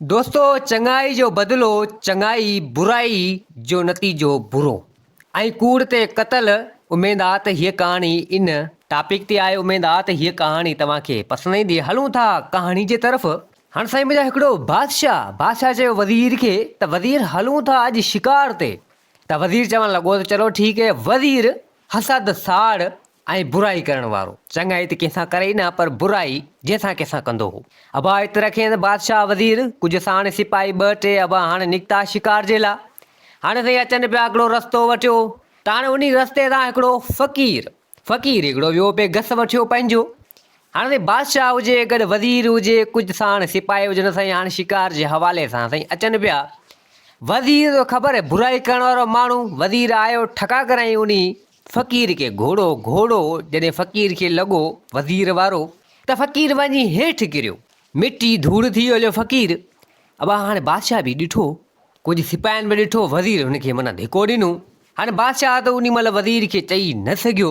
दोस्तों, चङाई जो बदिलो चङाई, बुराई जो नतीजो बुरो। ऐं कूड़ ते क़तल। उमेद आहे त हीअ कहाणी इन टॉपिक ते आहे। उमेद आहे त हीअ कहाणी तव्हांखे पसंदि ईंदी। हलूं था कहाणी जे तरफ़। हाणे साईं मुंहिंजा हिकिड़ो बादशाह चयो वज़ीर खे त वज़ीर हलूं था अॼु शिकार ते। त वज़ीर चवणु लॻो त चलो ठीकु है। वज़ीर हसद साड़ ऐं बुराई करण वारो, चङाई त कंहिंसां करे ई न, पर बुराई जंहिंसां कंहिंसां कंदो हो। अबा एतिरे रखे बादशाह वज़ीर कुझु साण सिपाही ॿ टे अबा हाणे निकिता शिकार जे लाइ। हाणे साईं अचनि पिया, हिकिड़ो रस्तो वठियो त हाणे उन रस्ते तां हिकिड़ो फ़क़ीर हिकिड़ो वियो पियो, घस वठियो पंहिंजो। हाणे साईं बादशाह हुजे गॾु वज़ीर हुजे, कुझु साण सिपाही हुजनि साईं, हाणे शिकार जे हवाले सां साईं अचनि पिया। वज़ीर तो ख़बर है बुराई करण वारो माण्हू। वज़ीर आयो ठका कराई उन फ़क़ीर खे घोड़ो जॾहिं फ़क़ीर खे लॻो वज़ीर वारो त फ़क़ीर वञी हेठि किरियो, मिटी धूड़ थी वियो फ़क़ीर। अबा हाणे बादशाह बि ॾिठो, कुझु सिपाहियुनि बि ॾिठो, वज़ीर हुनखे माना धिको ॾिनो। हाणे बादशाह त उन महिल वज़ीर खे चई न सघियो।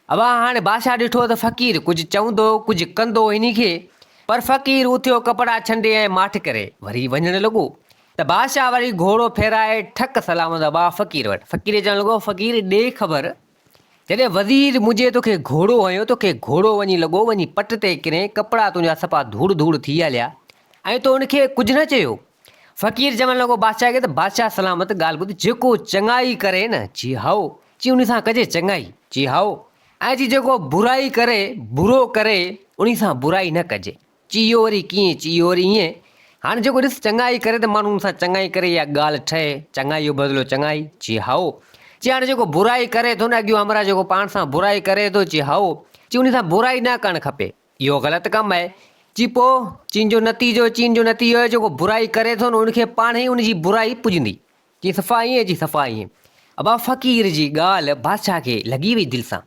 अबा हाणे बादशाह ॾिठो त फ़क़ीर कुझु चवंदो कुझु कंदो इन खे, पर फ़क़ीर उथियो कपिड़ा छंडे ऐं माठ करे वरी वञणु लॻो। त बादशाह वरी घोड़ो फेराए ठक सलामत अबा फ़क़ीर वटि। फ़क़ीर चवणु लॻो फ़क़ीर ॾे ख़बर, जॾहिं वज़ीर मुंहिंजे तोखे घोड़ो हयो, तोखे घोड़ो वञी लॻो वञी पट ते किरे, कपिड़ा तुंहिंजा सफ़ा धूड़ थी हलिया ऐं तो उनखे कुझु न चयो। फ़क़ीर चवणु लॻो बादशाह खे त बादशाह सलामत ॻाल्हि ॿुध, जेको चङाई करे न ची हाओ, ची उन सां कजे चङाई, ची हाओ। ऐं ची जेको बुराई करे बुरो करे उन सां बुराई न कजे। ची इहो वरी कीअं, ची इहो वरी ईअं। हाणे जेको ॾिस चङाई करे त माण्हू सां चङाई करे इहा ॻाल्हि ठहे, चङाई जो बदिलो चङाई, ची हाओ। ची हाणे जेको बुराई करे थो न, अॻियो हमरा जेको पाण सां बुराई करे थो, ची हाओ, ची उन सां बुराई न करणु खपे, इहो ग़लति कमु आहे। ची पोइ चीन जो नतीजो आहे जेको बुराई करे थो न उनखे पाण ई उनजी बुराई पुॼंदी। ची सफ़ा ईअं, ची सफ़ा ईअं। अबा फ़क़ीर जी ॻाल्हि बादशाह खे लॻी वई दिलि सां।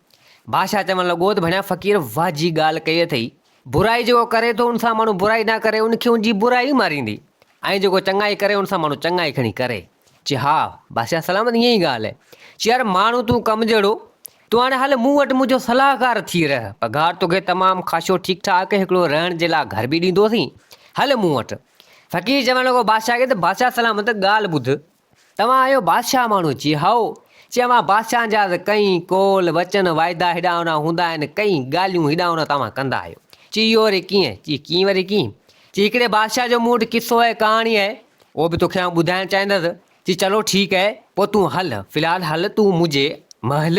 बादशाह चवणु लॻो त भणिया फ़क़ीर वाह जी ॻाल्हि कई अथई। बुराई जेको करे थो उन सां माण्हू बुराई न करे, उनखे उनजी बुराई मारींदी, ऐं जेको चङाई करे उन सां माण्हू चङाई खणी करे। चई हा बादशाह सलामत, ईअं ई ॻाल्हि आहे। चई यार माण्हू तूं कमु जहिड़ो, तूं हाणे हल मूं वटि मुंहिंजो सलाहकार थी रह, पघार तोखे तमामु ख़ासो ठीकु ठाक हिकिड़ो रहण जे लाइ घर बि ॾींदोसीं, हल मूं वटि। फ़क़ीर चवणु लॻो बादशाह खे त बादशाह सलामत ॻाल्हि ॿुध, तव्हां आहियो बादशाह माण्हू। चई हाओ। चई मां बादशाह जा कई कौल वचन वाइदा हेॾा होॾा हूंदा आहिनि, कई ॻाल्हियूं हेॾा होॾा तव्हां कंदा आहियो। चई इहो वरी कीअं, चई कीअं वरी कीअं। चई हिकिड़े बादशाह जो मूं वटि किसो आहे, कहाणी आहे, उहो बि तोखे आउं ॿुधाइणु चाहींदुसि। चई चलो ठीकु आहे, पोइ तूं हल, फ़िलहालु हल तूं मुंहिंजे महल,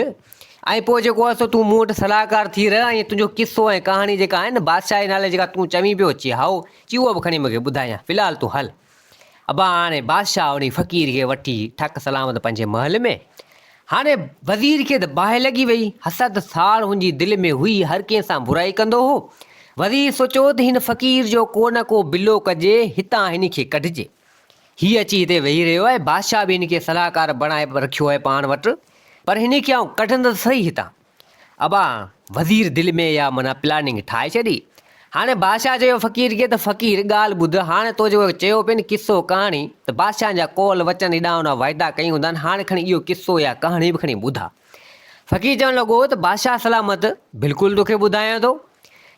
ऐं पोइ जेको आहे सो तूं मूं वटि सलाहकार थी रह, ऐं तुंहिंजो किसो ऐं कहाणी जेका आहे न बादशाह जे नाले जेका तूं चवीं पियो, चई हाओ, चई उहो बि खणी मूंखे ॿुधायां, फ़िलहालु तूं हल। अबा हाणे बादशाह उन फ़क़ीर खे वठी ठक सलामत पंहिंजे महल में। हाणे वज़ीर खे त बाहि लॻी वई, हसद साड़ हुनजी दिलि में हुई, हर कंहिं सां बुराई कंदो हो। वज़ीर सोचियो त हिन फ़क़ीर जो को न को बिलो कजे, हितां हिन खे कढिजे। हीअ अची हिते वेही रहियो आहे, बादशाह बि हिन खे सलाहकार बणाए रखियो आहे पाण वटि, पर हिन खे आउं कढंदुसि सही हितां। अबा वज़ीर दिलि में इहा माना प्लानिंग ठाहे छॾी। हाणे बादशाह चयो फ़क़ीर खे त फ़क़ीर ॻाल्हि ॿुध, हाणे तो जेको चयो पिए न किसो कहाणी, त बादशाह जा कौल वचन हेॾा होॾा वाइदा कई हूंदा आहिनि, हाणे खणी इहो किसो या कहाणी बि खणी ॿुधा। फ़क़ीर चवणु लॻो त बादशाह सलामत बिल्कुलु तोखे ॿुधायां थो।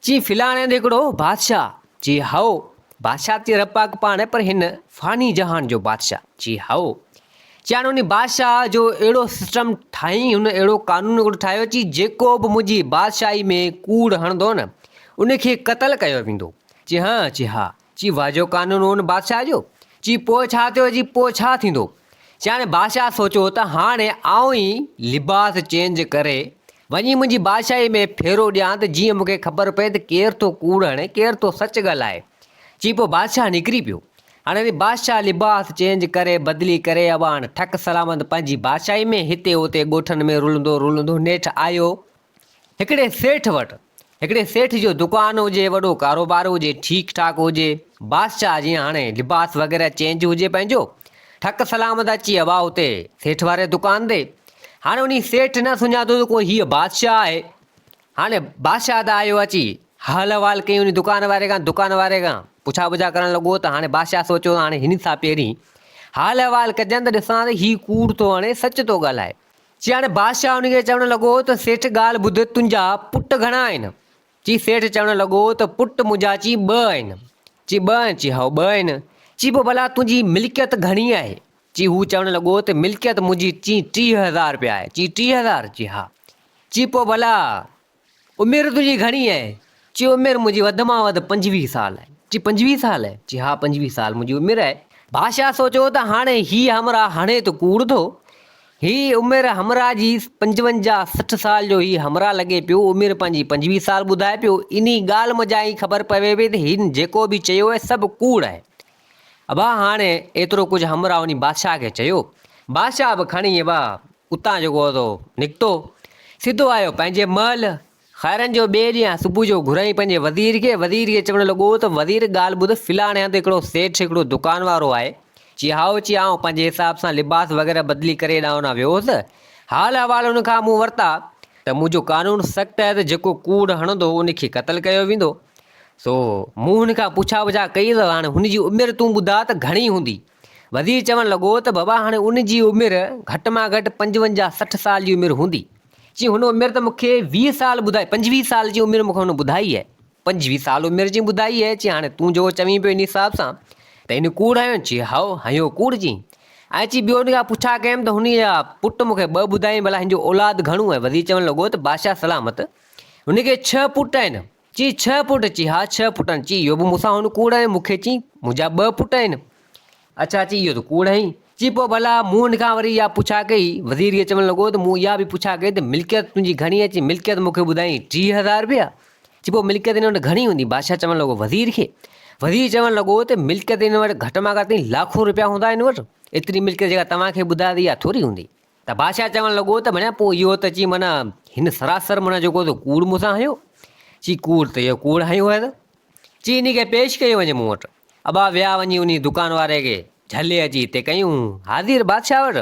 चई फ़िलहालु हिकिड़ो बादशाह। चई हाओ। बादशाह चई रपाक पाण, पर हिन फ़ानी जहान जो बादशाह। चई हाओ। चई हाणे उन बादशाह जो अहिड़ो सिस्टम ठाही, हुन अहिड़ो कानून हिकिड़ो ठाहियो, चई जेको बि मुंहिंजी बादशाही में कूड़ हणंदो न उनखे क़तल कयो वेंदो। चई हा, चई हा। चई वाजो कानून हुन बादशाह जो। चई पोइ छा थियो, जी पोइ छा थींदो। चई हाणे बादशाह सोचियो त हाणे आउं ई लिबास चेंज करे वञी मुंहिंजी बादशाही में फेरो ॾियां, त जीअं मूंखे ख़बर पए त केरु थो कूड़ हणे केरु थो सच ॻाल्हाए। चई पोइ बादशाह निकिरी पियो। हाणे बादशाह लिबास चेंज करे बदिली करे अब हाणे ठक सलामत पंहिंजी बादशाही में हिते हुते ॻोठनि में रुलंदो नेठि आयो हिकिड़े सेठ वटि। हिकिड़े सेठ जो दुकानु हुजे, वॾो कारोबार हुजे, ठीकु ठाक हुजे, बादशाह जीअं हाणे लिबास वग़ैरह चेंज हुजे पंहिंजो, ठक सलामत अची अबा हुते सेठ वारे दुकान ते। हाणे उन सेठ न सुञातो त कोई हीअ बादशाह आहे। हाणे बादशाह त आयो अची हाल अहिवाल कई उन दुकान वारे खां पुछा बुछा करणु लॻो। त हाणे बादशाह सोचियो हाणे हिन सां पहिरीं हाल अहिवाल कजनि त ॾिसां त हीउ कूड़ थो हणे सच थो ॻाल्हाए। चई हाणे बादशाह हुनखे चवणु लॻो त सेठ ॻाल्हि ॿुध, तुंहिंजा पुट घणा आहिनि। चई सेठ चवणु लॻो त पुट मुंहिंजा चई 2 आहिनि। चई 2 आहिनि। चई हा 2 आहिनि। चई पोइ भला तुंहिंजी मिल्कियत घणी आहे? चई हू चवणु लॻो त मिल्कियत मुंहिंजी चई 30,000 रुपया आहे। चई 30,000? चई हा। चई पोइ भला उमिरि तुंहिंजी घणी आहे? चई उमिरि मुंहिंजी वधि मां वधि 25 साल आहे। चई 25 साल आहे? चई हा 25 साल मुंहिंजी उमिरि आहे। बादशाह सोचियो त हाणे हीउ हमरा हाणे त कूड़ थो, ही उमिरि हमरा जी 55-60 साल जो ही हमरा लॻे पियो, उमिरि पंहिंजी 25 साल ॿुधाए पियो। इन ॻाल्हि मज़ा ई ख़बर पवे पई त हिन जेको बि चयो आहे सभु कूड़ आहे। अबा हाणे एतिरो कुझु हमरा उन बादशाह खे चयो। बादशाह बि खणी उतां जेको निकितो, सिधो आयो पंहिंजे महल। ख़ैरनि जो ॿिए ॾींहुं सुबुह जो घुराई पंहिंजे वज़ीर खे चवणु लॻो त वज़ीर ॻाल्हि ॿुध, फिलहाणे हंधि हिकिड़ो सेठ हिकिड़ो दुकान वारो आहे। चई हाओ। चई आउं पंहिंजे हिसाब सां लिबास वग़ैरह बदिली करे ॾांहुं वियोसि। हाल अहिवाल हुनखां मूं वरिता त मुंहिंजो कानून सख़्तु आहे त जेको कूड़ हणंदो उनखे क़तलु कयो वेंदो। सो मूं हुनखां पुछा कई त हाणे हुनजी उमिरि तूं ॿुधा त घणी हूंदी? वज़ीर चवणु लॻो त बाबा हाणे उनजी उमिरि घटि मां घटि 55-60 साल जी उमिरि हूंदी। चई हुन उमिरि त मूंखे 20 साल ॿुधाई, 25 साल जी उमिरि मूंखे हुन ॿुधाई आहे। 25 साल उमिरि जी ॿुधाई आहे। चई हाणे तूं जेको चवीं पियो इन हिसाब सां त इन कूड़ हयो? चई हाओ हयो कूड़। चई ऐं चई ॿियो हुनखां पुछा कयमि त हुन जा पुट मूंखे 2 ॿुधाई, भला हिन जो औलाद घणो आहे? वज़ीर चवणु लॻो त बादशाह सलामत हुनखे 6 पुट आहिनि। चई 6 पुट? चई हा 6 पुट आहिनि। चई इहो बि मूंसां हुन कूड़ आहे, मूंखे चई मुंहिंजा 2 पुट आहिनि। अच्छा। चई इहो त कूड़ आहे। चई पोइ भला मूं हुनखां वरी इहा पुछा कई, वज़ीर खे चवणु लॻो त मूं इहा बि पुछा कई त मिल्कियत तुंहिंजी घणी आहे? चई मिल्कियत मूंखे ॿुधाई 30,000 रुपया। चई पोइ मिल्कियत हिन वटि घणी हूंदी? बादशाह चवणु लॻो वज़ीर खे। वज़ीर चवणु लॻो त मिल्कियत हिन वटि घटि मां घटि लाखों रुपया हूंदा हिन वटि। एतिरी मिल्कियत जेका तव्हांखे ॿुधाए थी इहा थोरी हूंदी। त बादशाह चवणु लॻो त भणिया पोइ इहो त चई माना हिन सरासर माना जेको कूड़ मूंसां हयो? चई कूड़ त इहो कूड़ हयो आहे त। चई इन खे पेश कयो वञे मूं वटि। अबा विया वञी उन दुकान वारे खे झले अची हिते कयूं हाज़िर बादशाह वटि।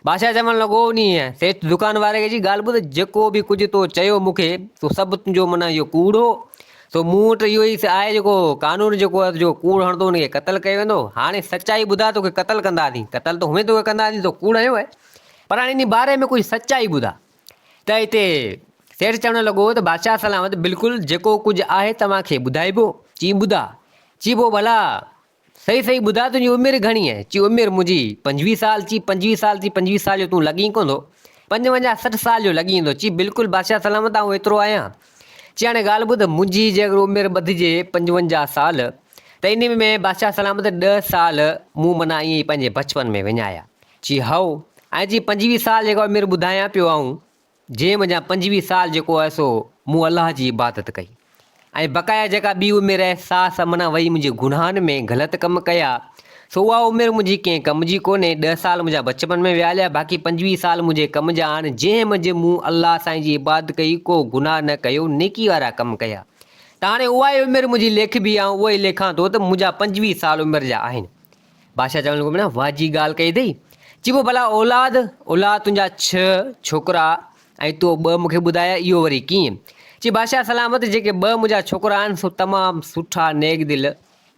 बादशाह चवणु लॻो उन सेठ दुकान वारे खे, जी ॻाल्हि ॿुध, जेको बि कुझु तो चयो मूंखे सो सभु तुंहिंजो माना इहो कूड़ हो। सो मूं वटि इहो ई आहे जेको कानून जेको आहे जो कूड़ हणंदो उनखे क़तलु कयो वेंदो। हाणे सचाई ॿुधा तोखे क़तलु कंदासीं। क़तलु त हुए तोखे कंदासीं, तो कूड़ हयो आहे, पर हाणे इन बारे में कुझु सचाई ॿुधा। त हिते सेठ चवणु लॻो त बादशाह सलामत, बिल्कुलु जेको कुझु आहे तव्हांखे ॿुधाइबो। चई ॿुधा। चई पोइ भला सही ॿुधा तुंहिंजी उमिरि घणी आहे? चई उमिरि मुंहिंजी 25 साल। चई 25 साल? चई 25 साल जो तूं लॻी कोन थो, 55-60 साल जो लॻी ईंदो। चई बिल्कुलु बादशाह सलामत आउं एतिरो आहियां। चई हाणे ॻाल्हि ॿुध, मुंहिंजी जे अगरि उमिरि ॿधिजे 55 साल त इन में बादशाह सलामत 10 साल मूं माना ईअं ई पंहिंजे बचपन में विञाया। चई हाओ। ऐं चई 25 साल जेका उमिरि ॿुधायां पियो आऊं, जंहिं मुंहिंजा 25 साल जेको आहे सो मूं अलाह जी इबादत कई, ऐं बक़ाया जेका ॿी उमिरि आहे सा माना वई मुंहिंजे गुनाहनि में ग़लति कमु कया, सो उहा उमिरि मुंहिंजी कंहिं कम जी कोन्हे। 10 साल मुंहिंजा बचपन में विया हलिया, बाक़ी 25 साल मुंहिंजे कम जा आहिनि, जंहिं मुंहिंजे मूं अलाह साईं जी इबादत कई, को गुनाह न कयो, नेकी वारा कमु कया। त हाणे उहा ई उमिरि मुंहिंजी लेखबी आहे, उहा ई लेखां थो त मुंहिंजा 25 साल उमिरि जा आहिनि। बादशाह चवणु लॻो, वाजी ॻाल्हि कई अथई। चई पोइ भला औलाद तुंहिंजा 6 छोकिरा ऐं तो 2 मूंखे ॿुधाया, इहो वरी कीअं? चई बादशाह सलामत, जेके 2 मुंहिंजा छोकिरा आहिनि सो तमामु सुठा नेक दिल,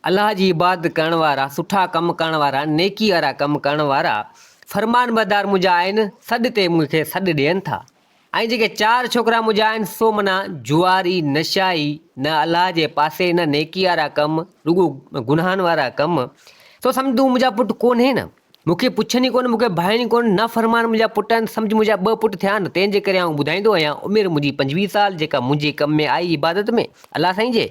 अलाह जी इबादत करण वारा, सुठा कमु करण वारा, नेकी वारा कमु करण वारा, फरमान बरदार मुंहिंजा आहिनि, सॾ ते मूंखे सॾु ॾियनि था। ऐं जेके 4 छोकिरा मुंहिंजा आहिनि सो माना जुआरी, नशाई, न अलाह जे पासे, न नेकी वारा कमु, रुॻो गुनाहनि वारा कमु। सो सम्झ तूं मुंहिंजा पुट कोन्हे न, मूंखे पुछनि ई कोन, मूंखे भाइनि कोन, न फरमान मुंहिंजा पुट आहिनि, सम्झ मुंहिंजा 2 पुट थिया आहिनि। तंहिंजे करे आउं ॿुधाईंदो आहियां, उमिरि मुंहिंजी 25 साल जेका मुंहिंजे कम में आई इबादत में अलाह साईं जे,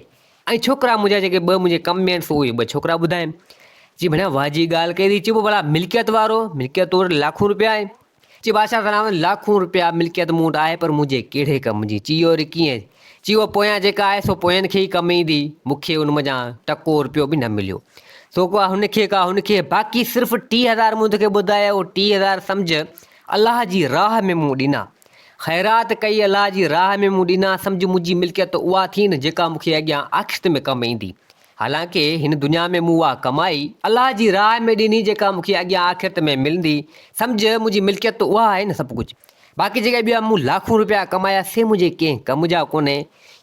ऐं छोकिरा मुंहिंजा जेके 2 मुंहिंजे कम में आहिनि सो उहे 2 छोकिरा ॿुधाइनि। चई भणिया वाजी ॻाल्हि कई थी। चई पोइ भला मिल्कियत वारो, मिल्कियत तो वटि लाखों रुपया आहे? चई बादशाह सलामत, लाखों रुपया मिल्कियत मूं वटि आहे, पर मुंहिंजे कहिड़े कम जी? चई इहो वरी कीअं? चई उहा पोयां जेका आहे सो पोयनि खे ई कमु ईंदी, मूंखे उन मञा टको रुपयो बि न मिलियो। सो को हुनखे बाक़ी सिर्फ़ु 30,000 मूं तोखे ॿुधाया, उहो 30,000 सम्झ अलाह जी राह में मूं ॾिना, ख़ैरात कई, अलाह जी राह में मूं ॾिना, सम्झ मुंहिंजी मिल्कियत उहा थी न जेका मूंखे अॻियां आख़िरत में कमु ईंदी। हालांकि हिन दुनिया में मूं उहा कमाई अलाह जी राह में ॾिनी जेका मूंखे अॻियां आख़िरत में मिलंदी, सम्झ मुंहिंजी मिल्कियत त उहा आहे न सभु कुझु। बाक़ी जेके ॿिया मूं लाखों रुपया कमाया से मुंहिंजे कंहिं कम जा कोन्हे।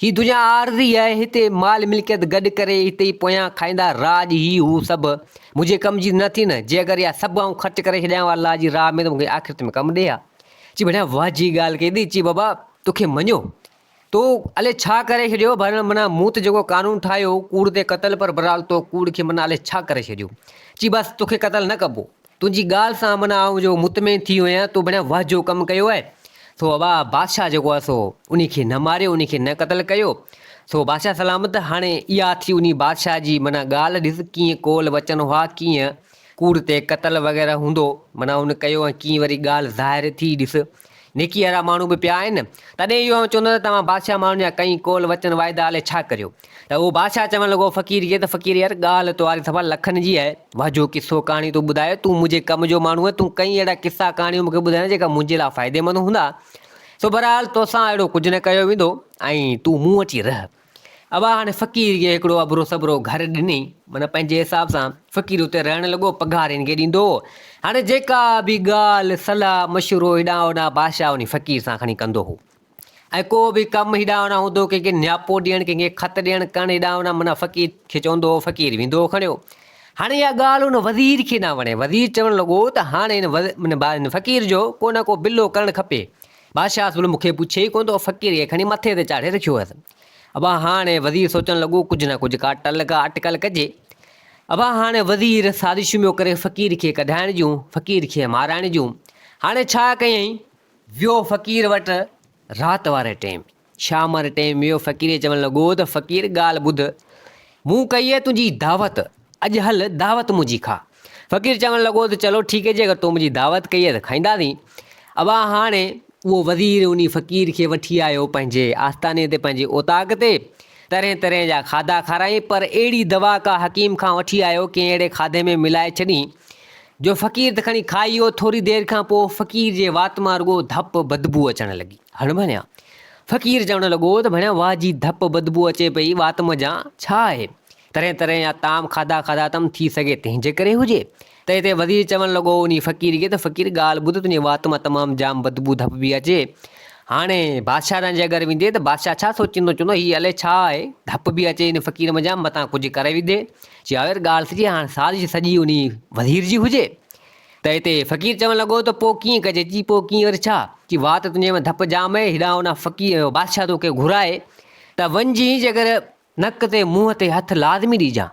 हीअ दुनिया आरज़ी आहे, हिते माल मिल्कियत गॾु करे हिते ई पोयां खाईंदा राज, ही हू सभु मुंहिंजे कम जी न थी न, जे अगरि इहा सभु आउं ख़र्चु करे छॾियां अलाह जी राह में त मूंखे आख़िरत में कमु ॾे हा। चई बढ़िया वाजी ॻाल्हि कई थी। चई बाबा तोखे मञो तो अले छा करे छॾियो भरण माना मूं त जेको कानून ठाहियो कूड़ ते क़तल पर बराल तो कूड़ खे माना अले छा करे छॾियो चई बसि तोखे क़तल न कबो तुंहिंजी ॻाल्हि सां माना आउं जो मुतमिन थी वियो आहियां तूं बढ़िया वाह जो कमु कयो आहे सो अबा बादशाह जेको आहे सो उन खे न मारियो उन खे न क़तल कयो सो बादशाह सलामत हाणे इहा थी उन बादशाह जी माना ॻाल्हि ॾिस कीअं कोल वचन हुआ कीअं कूड़ ते क़तल वग़ैरह हूंदो माना उन कयो ऐं कीअं वरी ॻाल्हि ज़ाहिर थी ॾिस नेकी वारा माण्हू बि पिया आहिनि तॾहिं इहो चवंदो त तव्हां बादशाह माण्हुनि जा कई कोल वचन वाइदा हले छा करियो त उहो बादशाह चवणु लॻो फ़क़ीर खे त फ़क़ीर यार ॻाल्हि तो वारी सफ़ा लखनि जी आहे वाजो किसो कहाणी तूं ॿुधायो तूं मुंहिंजे कम जो माण्हू आहे तूं कई अहिड़ा किसा कहाणियूं मूंखे ॿुधाइनि जेका मुंहिंजे लाइ फ़ाइदेमंद हूंदा सो बहरहाल तोसां अहिड़ो कुझु न कयो वेंदो ऐं तूं मूं अची रह अबा हाणे फ़क़ीर खे हिकिड़ो अबरो सबरो घर ॾिनई माना पंहिंजे हिसाब सां फ़क़ीर उते रहणु लॻो पघार हिन खे ॾींदो हाणे जेका बि ॻाल्हि सलाह मशवरो हेॾां होॾां बादशाह उन फ़क़ीर सां खणी कंदो हो ऐं को बि कमु हेॾां होॾां हूंदो कंहिंखे नियापो ॾियणु कंहिंखे ख़त ॾियणु करणु हेॾां होॾां माना फ़क़ीर खे चवंदो हो फ़क़ीर वेंदो खणियो हाणे इहा ॻाल्हि हुन वज़ीर खे न वणे वज़ीर चवणु लॻो त हाणे हिन फ़क़ीर जो को न को बिलो करणु खपे बादशाह बोले मूंखे पुछे ई कोन थो फ़क़ीर खे खणी मथे ते चाढ़े रखियो हुअसि अबा हाणे वज़ीर सोचणु लॻो कुझु न कुझु का टल का अटकल कजे अबा हाणे वज़ीर साज़िशूं पियो करे फ़क़ीर खे कढाइण जूं फ़क़ीर खे माराइण जूं हाणे छा कयईं वियो फ़क़ीर वटि राति वारे टाइम शाम वारे टाइम वियो फ़क़ीर चवणु लॻो त फ़क़ीर ॻाल्हि ॿुध मूं कई आहे तुंहिंजी दावत अॼु हल दावत मुंहिंजी खा फ़क़ीर चवणु लॻो त चलो ठीकु आहे जे अगरि तूं मुंहिंजी दावत कई आहे त खाईंदासीं अबा हाणे उहो वज़ीर उन फ़क़ीर खे वठी आयो पंहिंजे आस्थाने ते पंहिंजे ओताक ते तरह तरह जा खाधा खाराई पर अहिड़ी दवा का हकीम खां वठी आयो कंहिं अहिड़े खाधे में मिलाए छॾी जो फ़क़ीर त खणी खाई वियो थोरी देरि खां पोइ फ़क़ीर जे वात मां रुॻो धप बदबू अचणु लॻी हण भञा फ़क़ीर चवणु लॻो त भञा वाह जी धप बदबू अचे पई वात मज़ा छा आहे तरह तरह जा ताम खाधा खाधा अथमि थी सघे तंहिंजे करे हुजे त हिते वज़ीर चवणु लॻो उन फ़क़ीर खे त फ़क़ीर ॻाल्हि ॿुध तुंहिंजे वात मां तमामु जाम बदबू धप बि अचे हाणे बादशाह जे अगरि वेंदे त बादशाह छा सोचींदो चवंदो हीअ अलाए छा आहे धप बि अचे हिन फ़क़ीर में जाम मथां कुझु करे विधे चई यार ॻाल्हि सॼी हाणे साज़िश सॼी उन वज़ीर जी हुजे त हिते फ़क़ीर चवणु लॻो त पोइ कीअं कजे चई पोइ कीअं वरी छा चई वात तुंहिंजे में धप जाम आहे हेॾां होॾां फ़क़ीर बादशाह तोखे घुराए त वञी जे अगरि नक ते मुंहं ते हथु लाज़मी ॾिजां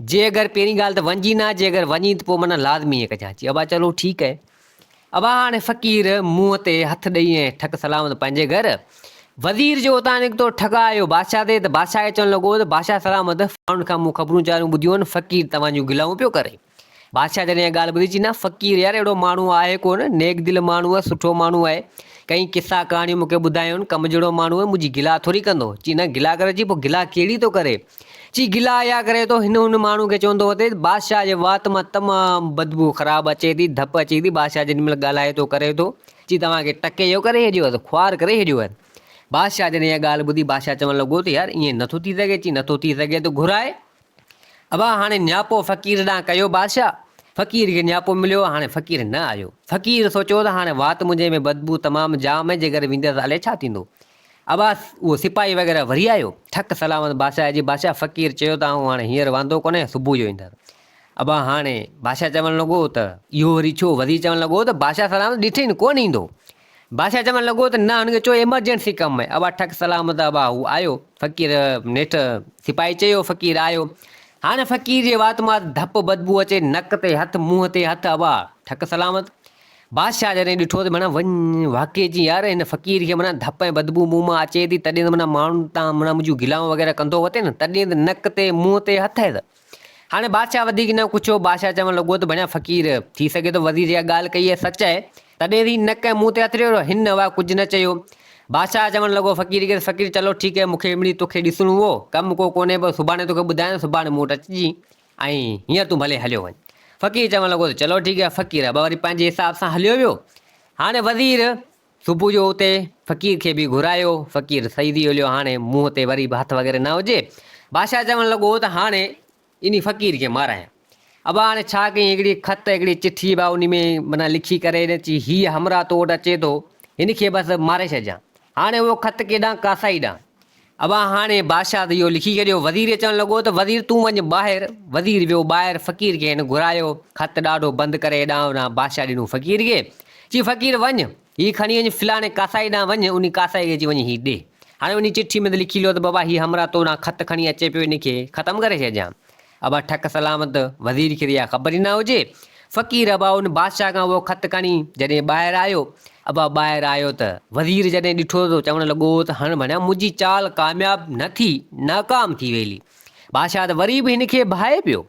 जे अगरि पहिरीं ॻाल्हि त वञी न जे अगरि वञी त पोइ माना लाज़मी कजां चई अबा चलो ठीकु आहे अबा हाणे फ़क़ीर मुंहं ते हथु ॾेई ऐं ठक सलामत पंहिंजे घर वज़ीर जो उतां निकितो ठका आयो बादशाह ते त बादशाह खे चवणु लॻो त बादशाह सलामत माण्हुनि खां मूं ख़बरूं चारूं ॿुधियूं आहिनि फ़क़ीर तव्हांजूं गिलाऊं पियो करे बादशाह जॾहिं इहा ॻाल्हि ॿुधी चई न फ़क़ीर यार अहिड़ो माण्हू आहे कोन नेक दिलि माण्हू आहे सुठो माण्हू आहे कई किसा कहाणियूं मूंखे ॿुधायूं कमु जहिड़ो माण्हू आहे मुंहिंजी गिला थोरी कंदो चई न गिला करे चई पोइ गिला कहिड़ी थो करे चई गिला इहा करे थो हुन माण्हू खे चवंदो हुते बादशाह जे वात मां तमामु बदबू ख़राबु अचे थी धप अचे थी बादशाह जेॾी महिल ॻाल्हाए थो करे थो चई तव्हांखे टके जो करे छॾियो आहे ख़्वार करे छॾियो आहे बादशाह जॾहिं इहा ॻाल्हि ॿुधी बादशाह चवणु लॻो त यार ईअं नथो थी सघे चई नथो थी सघे त घुराए अबा हाणे नियापो फ़क़ीर ॾांहुं कयो बादशाह फ़क़ीर खे नियापो मिलियो हाणे फ़क़ीर न आयो फ़क़ीर सोचियो त हाणे वात मुंहिंजे में बदबू तमामु जाम आहे जे अगरि वेंदसि हले छा थींदो अबा उहो सिपाही वग़ैरह वरी आयो ठक सलामत बादशाह जी बादशाह फ़क़ीर चयो त आऊं हाणे हींअर वांदो कोन्हे सुबुह जो ईंदसि अबा हाणे बादशाह चवणु लॻो त इहो वरी छो वज़ीर चवणु लॻो त बादशाह सलामत ॾिठई न कोन ईंदो बादशाह चवणु लॻो त न हुनखे चयो एमरजेंसी कमु आहे अबा ठक सलामत अबा हू आयो फ़क़ीर नेठि सिपाही चयो फ़क़ीर आयो हाणे फ़क़ीर जे वात मां धप बदबू अचे नक ते हथु मुंहं ते हथु अबा ठक सलामत बादशाह जॾहिं ॾिठो त माना वञ वाक़ई जी यार हिन फ़क़ीर खे माना धप ऐं बदबू मुंहं मां अचे थी तॾहिं त माना माण्हू तव्हां माना मुंहिंजूं गिलाऊं वग़ैरह कंदो वठे न तॾहिं त नक ते मुंहं ते हथु आहे त हाणे बादशाह वधीक न पुछियो बादशाह चवणु लॻो त भञा फ़क़ीर थी सघे थो वज़ीर इहा ॻाल्हि कई आहे सच आहे तॾहिं बि नक ऐं मुंहं ते हथु ॾियो हिन वाह कुझु न चयो बादशाह चवणु लॻो फ़क़ीर खे फ़क़ीर चलो ठीकु आहे मूंखे हिमड़ी तोखे ॾिसणो हो कमु को कोन्हे पोइ सुभाणे तोखे ॿुधायां सुभाणे मूं वटि अचिजी ऐं हींअर तूं भले हलियो वञ फ़क़ीर चवणु लॻो त चलो ठीकु आहे फ़क़ीर अबा वरी पंहिंजे हिसाब सां हलियो वियो हाणे वज़ीर सुबुह जो उते फ़क़ीर खे बि घुरायो फ़क़ीर सही थी हलियो हाणे मुंहं ते वरी हथु वग़ैरह न हुजे बादशाह चवणु लॻो त हाणे इन फ़क़ीर खे मारायां अबा हाणे छा कई हिकिड़ी ख़त हिकिड़ी चिठी बि उन में माना लिखी करे चई हीअ हमरा तो वटि अचे थो हिन खे बसि मारे छॾिजां हाणे उहो ख़त केॾांहुं कासाई ॾांहुं अबा हाणे बादशाह त इहो लिखी छॾियो वज़ीर चवणु लॻो त वज़ीर तूं वञ ॿाहिरि वज़ीर वियो ॿाहिरि फ़क़ीर खे हिन घुरायो ख़त ॾाढो बंदि करे हेॾां होॾां बादशाह ॾिनो फ़क़ीर खे चई फ़क़ीर वञ हीअ खणी वञ फलाणे कासाई ॾांहुं वञ उन कासाई खे चई वञ हीअ ॾे हाणे उन चिट्ठी में त लिखी लियो त बाबा हीअ हमरा तो ना ख़त खणी अचे पियो, इनखे ख़तमु करे छॾियां। अबा ठक सलामत वज़ीर खे इहा ख़बर ई न हुजे। फ़क़ीर अबा उन बादशाह खां उहो ख़त खणी जॾहिं ॿाहिरि आयो, अबा ॿाहिरि आयो त वज़ीर जॾहिं ॾिठो त चवणु लॻो त हाणे माना मुंहिंजी चाल कामयाबु न थी, नाकाम थी वेली। बादशाह त वरी बि हिनखे भाए पियो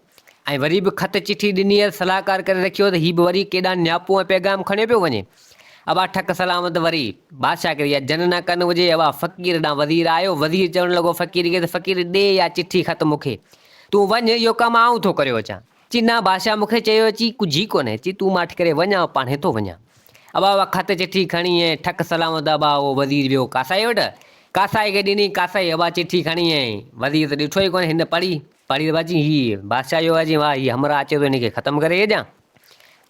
ऐं वरी बि ख़त चिठी ॾिनी सलाहकार करे रखियो त हीअ बि वरी केॾा न्यापो ऐं पैगाम खणे पियो वञे। अबा ठक सलामत वरी बादशाह खे इहा जन न कनि हुजे। अबा फ़क़ीर ॾांहुं वज़ीर आयो, वज़ीर चवणु लॻो फ़क़ीर खे त फ़क़ीर ॾे इहा चिठी ख़त मूंखे, तूं वञ, इहो कमु आऊं थो करे अचां। ची न बादशाह मूंखे चयो अची कुझु ई कोन्हे, ची तूं मां करे वञा पाणे थो वञा। अबा उहा ख़त चिठी खणी ऐं ठक सलामत अबा उहो वज़ीर वियो कासाई वटि, कासाई खे ॾिनी। कासाई अबा चिठी खणी ऐं वज़ीर त ॾिठो ई कोन्हे, हिन पढ़ी बाजी हीअ बादशाह जो अची वाह हीअ हमरा अचे थो, हिनखे ख़तमु करे छॾियां।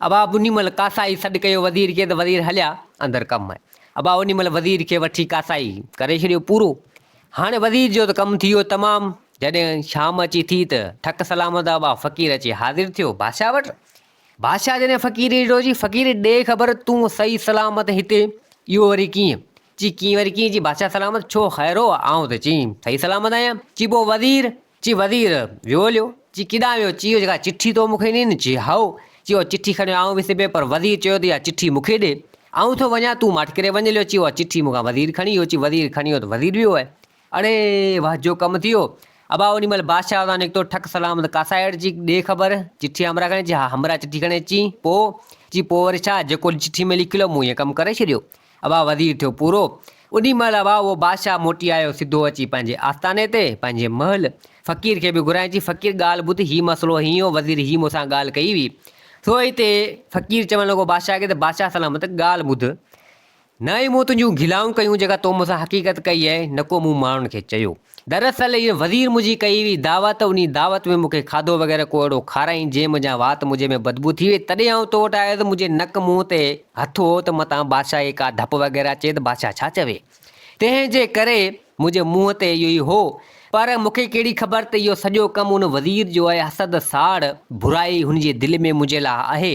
अबा उन महिल कासाई सॾु कयो वज़ीर खे त वज़ीर हलिया अंदरि कमु आहे। अबा उन महिल वज़ीर खे वठी कासाई करे छॾियो पूरो। हाणे वज़ीर जो त कमु थी वियो तमामु। जॾहिं शाम अची थी त ठक सलामत अबा फ़क़ीर अची हाज़िर थियो बादशाह वटि। बादशाह जॾहिं फ़क़ीर ॾिठो जी फ़क़ीर ॾे ख़बर तूं सही सलामत हिते, इहो वरी कीअं? ची कीअं वरी कीअं? जी बादशाह सलामत छो ख़ैरो आऊं त चई सही सलामत आहियां। ची पोइ वज़ीर? ची वज़ीर वियो हलियो। ची किॾां वियो? ची जेका चिठी तो मूंखे ॾिनी। ची हाओ। ची उहा चिठी खणी आऊं विसि पियो, पर वज़ीर चयो त इहा चिठी मूंखे ॾे, आऊं थो वञा, तूं माठि करे वञ लियो। ची उहा चिठी मूंखां वज़ीर खणी वियो। ची वज़ीर खणी वियो त वज़ीर वियो आहे। अड़े वाह जो कमु थी वियो। अबा उन महिल बादशाह उतां निकितो, ठक सलामत कासाई वटि जी ॾे ख़बर, चिठी हमरा खणे। जी हा हमरा चिठी खणे। ची पोइ वरी छा, जेको चिठी में लिखियलु मूं इहो कमु करे छॾियो। अबा वज़ीर थियो पूरो। उन महिल अबा उहो बादशाह मोटी आयो सिधो अची पंहिंजे आस्थाने ते, पंहिंजे महल। फ़क़ीर खे बि घुराए, जी फ़क़ीर ॻाल्हि ॿुध, हीअ मसइलो हीअं, वज़ीर हीअ मूंसां ॻाल्हि कई हुई। सो हिते फ़क़ीर चवणु लॻो बादशाह खे त बादशाह सलामत ॻाल्हि ॿुध, न ई मूं तुंहिंजूं गिलाऊं कयूं जेका तो मूंसां हक़ीक़त कई आहे, न को मूं माण्हुनि खे चयो। दरअसल इहो वज़ीर मुंहिंजी कई हुई दावत, उन दावत में मूंखे खाधो वग़ैरह को अहिड़ो खाराईं जंहिं मुंहिंजा वात मुंहिंजे में बदबू थी वई, तॾहिं आऊं तो वटि आयो त मुंहिंजे नक मुंहं ते हथु हो त मतां बादशाह खे का धप वग़ैरह अचे त बादशाह छा चवे, तंहिंजे करे मुंहिंजे मुंहं ते इहो ई हो। पर मूंखे कहिड़ी ख़बर त इहो सॼो कमु उन वज़ीर जो आहे, हसद साड़ बुराई हुनजे दिलि में मुंहिंजे लाइ आहे।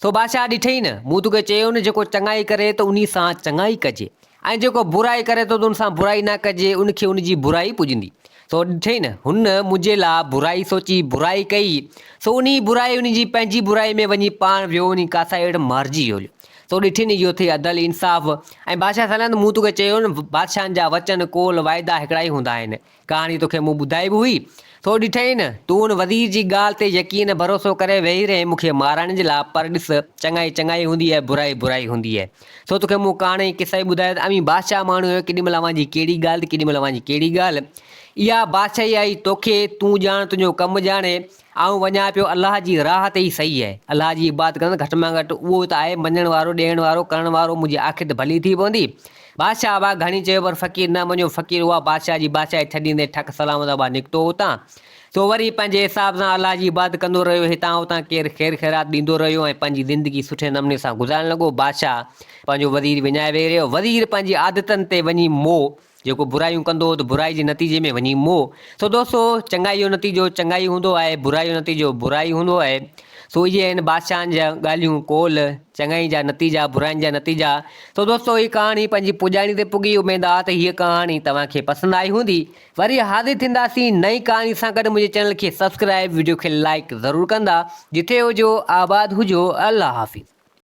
सो बादशाह ॾिठई न, मूं तोखे चयो न जेको चङाई करे त उन सां चङाई कजे, ऐं जेको बुराई करे थो त उन सां बुराई न कजे, उनखे उनजी बुराई पुॼंदी। सो ॾिठई न, हुन मुंहिंजे लाइ बुराई सोची बुराई कई, सो उन बुराई उनजी पंहिंजी बुराई में वञी पाण वियो, उन कासाई वटि मारिजी वियो। सो ॾिठी न इहो थिए अदल इंसाफ़। ऐं बादशाह सलामत मूं तोखे चयो न बादशाहनि जा वचन कोल वाइदा हिकिड़ा ई हूंदा आहिनि, कहाणी तोखे मूं ॿुधाई बि हुई। सो ॾिठई न, तूं हुन वज़ीर जी ॻाल्हि ते यकीन भरोसो करे वेही रहे मूंखे मारण जे लाइ, पर ॾिस चङाई चङाई हूंदी आहे, बुराई बुराई हूंदी आहे। सो तोखे मूं कहाणी किसा ई ॿुधायो त अमी बादशाह माण्हू हुयो, केॾी महिल अवांजी कहिड़ी ॻाल्हि, केॾी महिल अवांजी कहिड़ी ॻाल्हि। इहा बादशाही आई तोखे, तूं ॼाण, तुंहिंजो कमु ॼाणे। आऊं वञा पियो अलाह जी राह ते ई सही आहे, अलाह जी इबादत कंदो घटि में घटि उहो त आहे मञण वारो, ॾियण वारो, करण वारो, मुंहिंजी आख़िर त भली थी पवंदी। बादशाह अबा घणी चयो पर फ़क़ीर न मञियो। फ़क़ीर उहा बादशाह जी बादशाही छॾींदे ठक सलामत अबा निकितो हुतां। सो वरी पंहिंजे हिसाब सां अलाह जी इबादत कंदो रहियो, हितां हुतां केरु ख़ैर ख़ैरात ॾींदो रहियो ऐं पंहिंजी ज़िंदगी सुठे नमूने सां गुज़ारणु लॻो। बादशाह पंहिंजो वज़ीर विञाए वेही रहियो। वज़ीर पंहिंजी आदतनि ते वञी मोह, जेको बुराइयूं कंदो हो त बुराई जे नतीजे में वञी मोह। सो दोस्तो चङाई जो नतीजो चङाई हूंदो आहे, बुराई जो नतीजो बुराई हूंदो आहे। सो इहे आहिनि बादशाहनि जा ॻाल्हियूं कोल, चङाई जा नतीजा, बुराइनि जा नतीजा। सो दोस्तो हीअ कहाणी पंहिंजी पुॼाणी ते पुॻी। उमेद आहे त हीअ कहाणी तव्हांखे पसंदि आई हूंदी। वरी हाज़िर थींदासीं नई कहाणी सां गॾु। मुंहिंजे चैनल खे सब्सक्राइब, वीडियो खे लाइक ज़रूरु कंदा। जिथे हुजो आबाद हुजो, अल्लाह हाफ़िज़।